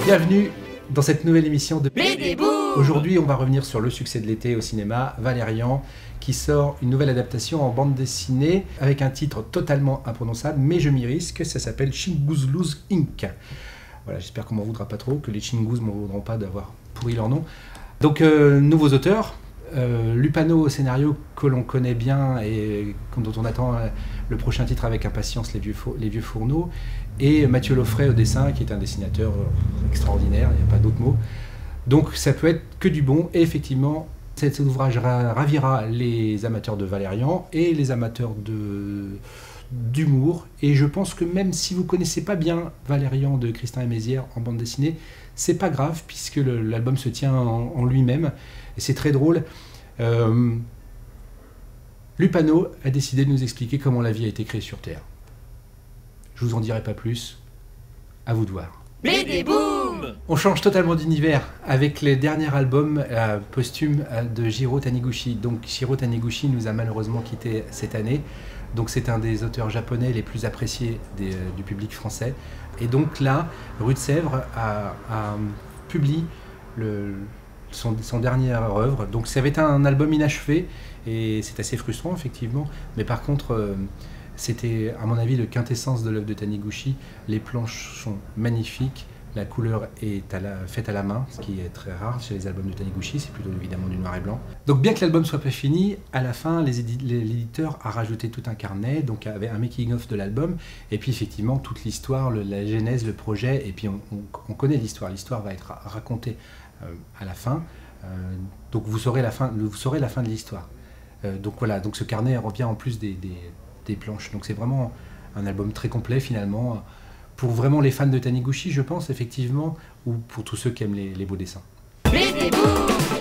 Bienvenue dans cette nouvelle émission de BD Boom. Aujourd'hui, on va revenir sur le succès de l'été au cinéma, Valérian, qui sort une nouvelle adaptation en bande dessinée avec un titre totalement imprononçable, mais je m'y risque, ça s'appelle Chingouzlouz Inc. Voilà, j'espère qu'on m'en voudra pas trop, que les Chingouz m'en voudront pas d'avoir pourri leur nom. Donc, nouveaux auteurs, Lupano au scénario que l'on connaît bien et dont on attend le prochain titre avec impatience, Les Vieux Fourneaux, et Mathieu Loffray au dessin, qui est un dessinateur extraordinaire, il n'y a pas d'autre mot. Donc ça peut être que du bon, et effectivement, cet ouvrage ravira les amateurs de Valérian et les amateurs d'humour, et je pense que même si vous ne connaissez pas bien Valérian de Christin et Mézières en bande dessinée, c'est pas grave, puisque l'album se tient en lui-même, et c'est très drôle. Lupano a décidé de nous expliquer comment la vie a été créée sur Terre. Je vous en dirai pas plus, à vous de voir. BD Boom. On change totalement d'univers avec les derniers albums posthumes de Jiro Taniguchi. Donc Jiro Taniguchi nous a malheureusement quittés cette année. Donc c'est un des auteurs japonais les plus appréciés du public français. Et donc là, Rue de Sèvres publie son dernière œuvre. Donc ça avait été un album inachevé et c'est assez frustrant effectivement. Mais par contre, c'était à mon avis le quintessence de l'œuvre de Taniguchi. Les planches sont magnifiques, la couleur est faite à la main, ce qui est très rare chez les albums de Taniguchi, c'est plutôt évidemment du noir et blanc. Donc bien que l'album soit pas fini, à la fin l'éditeur a rajouté tout un carnet, donc avec un making-of de l'album, et puis effectivement toute l'histoire, la genèse, le projet, et puis on connaît l'histoire va être racontée à la fin, donc vous saurez la fin de l'histoire. Donc voilà, donc ce carnet revient en plus des planches, donc c'est vraiment un album très complet finalement, pour vraiment les fans de Taniguchi je pense effectivement, ou pour tous ceux qui aiment les beaux dessins. BD Boom.